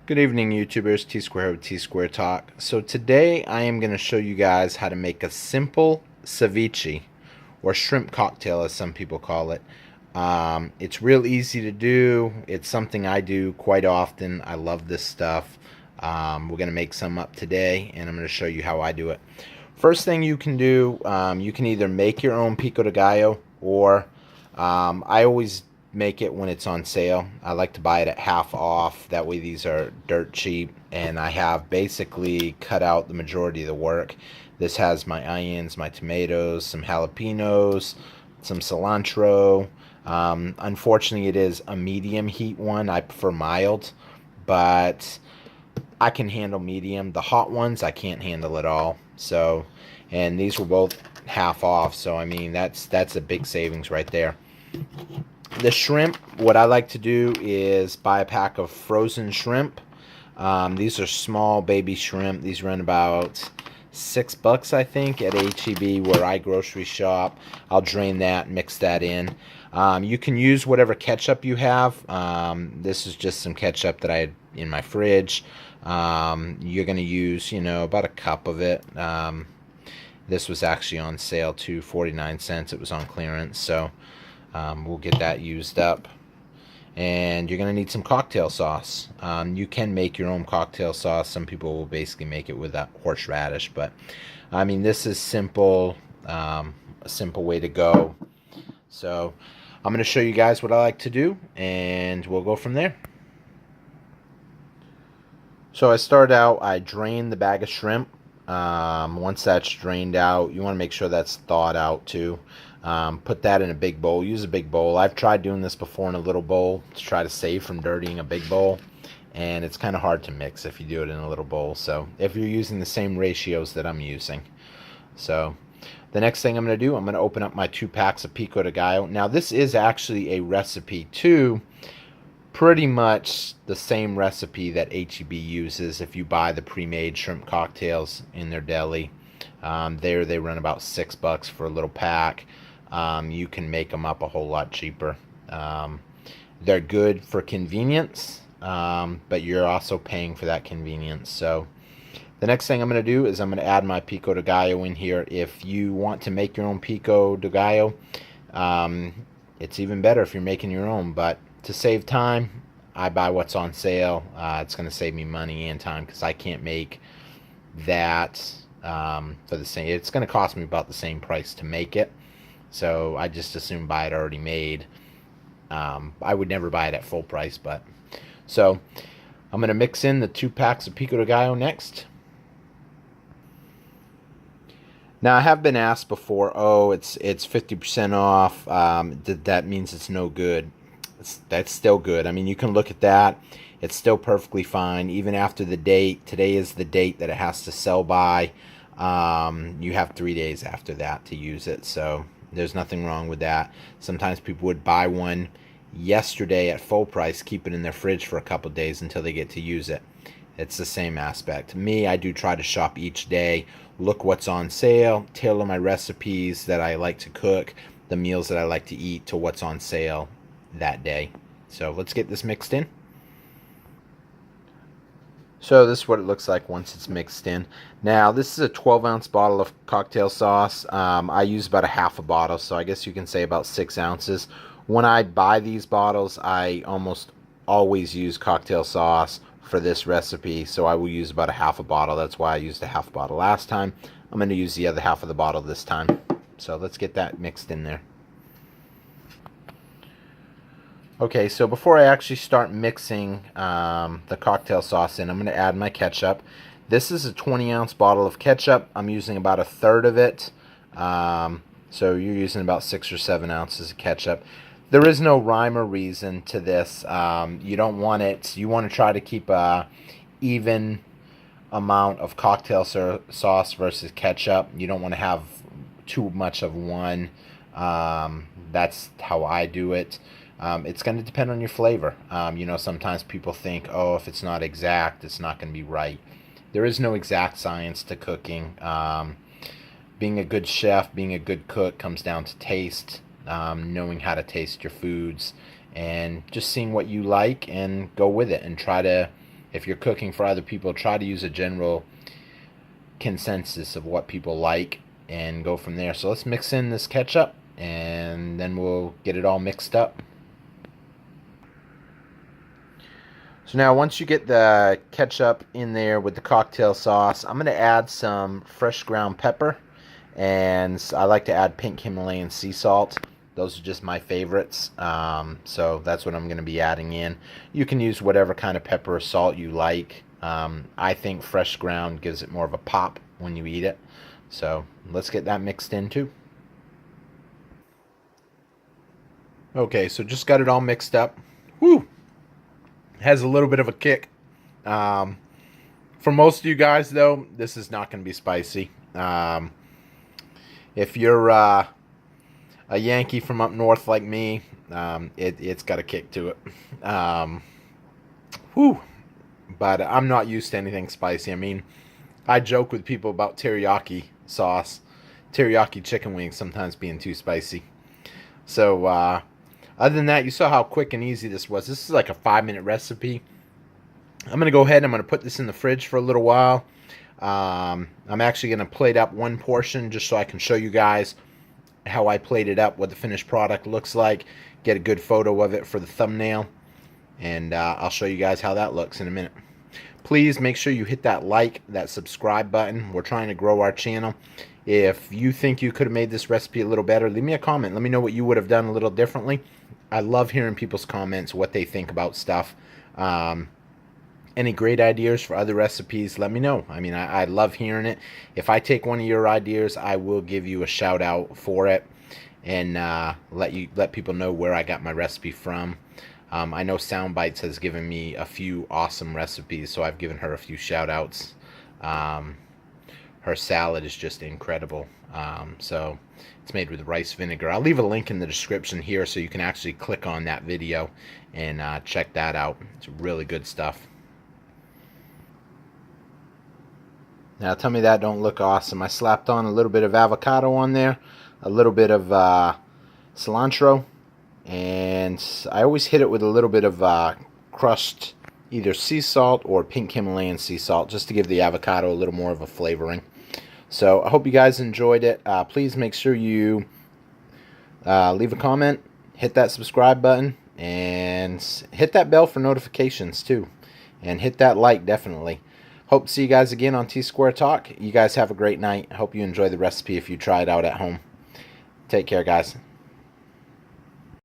Good evening, YouTubers. T Square with T Square Talk. So today I am going to show you guys how to make a simple ceviche, or shrimp cocktail as some people call it. It's real easy to do. It's something I do quite often. I love this stuff. We're going to make some up today, and I'm going to show you how I do it. First thing you can do, you can either make your own Pico de Gallo, or I always make it when it's on sale. I like to buy it at half off. That way these are dirt cheap, and I have basically cut out the majority of the work. This has my onions, my tomatoes, some jalapenos, some cilantro. Unfortunately, it is a medium heat one. I prefer mild, but I can handle medium. The hot ones I can't handle at all. So, and these were both half off, so I mean that's a big savings right there. The shrimp, what I like to do is buy a pack of frozen shrimp. These are small baby shrimp. These run about $6, I think, at HEB where I grocery shop. I'll drain that, mix that in. You can use whatever ketchup you have. This is just some ketchup that I had in my fridge. You're going to use, about a cup of it. This was actually on sale too, 49 cents. It was on clearance, so we'll get that used up. And you're going to need some cocktail sauce. You can make your own cocktail sauce. Some people will basically make it with that horseradish, but I mean, this is simple, a simple way to go. So I'm going to show you guys what I like to do, and we'll go from there. So I start out, I drain the bag of shrimp. Once that's drained out, you want to make sure that's thawed out too. Put that in a big bowl. Use a big bowl. I've tried doing this before in a little bowl to try to save from dirtying a big bowl, and it's kind of hard to mix if you do it in a little bowl. So if you're using the same ratios that I'm using. So the next thing I'm going to do, I'm going to open up my 2 packs of Pico de Gallo. Now this is actually a recipe too. Pretty much the same recipe that HEB uses if you buy the pre-made shrimp cocktails in their deli. They run about $6 for a little pack. You can make them up a whole lot cheaper. They're good for convenience, but you're also paying for that convenience. So the next thing I'm going to do is I'm going to add my Pico de Gallo in here. If you want to make your own Pico de Gallo, it's even better if you're making your own, but to save time, I buy what's on sale. It's going to save me money and time because I can't make that for the same. It's going to cost me about the same price to make it, so I just assume buy it already made. I would never buy it at full price, but so I'm going to mix in the 2 packs of Pico de Gallo next. Now, I have been asked before, oh, it's 50% off. That means it's no good. That's still good. I mean, you can look at that. It's still perfectly fine, even after the date. Today is the date that it has to sell by. You have 3 days after that to use it, so there's nothing wrong with that. Sometimes people would buy one yesterday at full price, keep it in their fridge for a couple days until they get to use it. It's the same aspect. Me, I do try to shop each day, look what's on sale, tailor my recipes that I like to cook, the meals that I like to eat to what's on sale that day. So let's get this mixed in. So this is what it looks like once it's mixed in. Now this is a 12-ounce bottle of cocktail sauce. I use about a half a bottle, so I guess you can say about 6 ounces. When I buy these bottles, I almost always use cocktail sauce for this recipe, so I will use about a half a bottle. That's why I used a half bottle last time. I'm going to use the other half of the bottle this time. So let's get that mixed in there. Okay, so before I actually start mixing the cocktail sauce in, I'm going to add my ketchup. This is a 20-ounce bottle of ketchup. I'm using about a third of it. So you're using about 6 or 7 ounces of ketchup. There is no rhyme or reason to this. You don't want it. You want to try to keep a even amount of cocktail sauce versus ketchup. You don't want to have too much of one. That's how I do it. It's going to depend on your flavor. Sometimes people think, oh, if it's not exact, it's not going to be right. There is no exact science to cooking. Being a good chef, being a good cook comes down to taste, knowing how to taste your foods, and just seeing what you like and go with it and try to, if you're cooking for other people, try to use a general consensus of what people like and go from there. So let's mix in this ketchup and then we'll get it all mixed up. So now once you get the ketchup in there with the cocktail sauce, I'm going to add some fresh ground pepper, and I like to add pink Himalayan sea salt. Those are just my favorites, so that's what I'm going to be adding in. You can use whatever kind of pepper or salt you like. I think fresh ground gives it more of a pop when you eat it. So let's get that mixed in too. Okay, so just got it all mixed up. Woo! Has a little bit of a kick. For most of you guys, though, this is not going to be spicy. If you're a Yankee from up north like me, it's got a kick to it. Whew. But I'm not used to anything spicy. I mean, I joke with people about teriyaki sauce, teriyaki chicken wings sometimes being too spicy. So, other than that, you saw how quick and easy this was. This is like a 5-minute recipe. I'm going to go ahead and I'm going to put this in the fridge for a little while. I'm actually going to plate up one portion just so I can show you guys how I plate it up, what the finished product looks like, get a good photo of it for the thumbnail, and I'll show you guys how that looks in a minute. Please make sure you hit that like, that subscribe button. We're trying to grow our channel. If you think you could have made this recipe a little better, leave me a comment. Let me know what you would have done a little differently. I love hearing people's comments, what they think about stuff. Any great ideas for other recipes, let me know. I mean, I love hearing it. If I take one of your ideas, I will give you a shout out for it and let people know where I got my recipe from. I know Soundbites has given me a few awesome recipes, so I've given her a few shout outs. Her salad is just incredible. So it's made with rice vinegar. I'll leave a link in the description here so you can actually click on that video and check that out. It's really good stuff. Now tell me that don't look awesome. I slapped on a little bit of avocado on there, a little bit of cilantro, and I always hit it with a little bit of crushed either sea salt or pink Himalayan sea salt just to give the avocado a little more of a flavoring. So I hope you guys enjoyed it. Please make sure you leave a comment, hit that subscribe button, and hit that bell for notifications too. And hit that like, definitely. Hope to see you guys again on T-Square Talk. You guys have a great night. Hope you enjoy the recipe if you try it out at home. Take care, guys.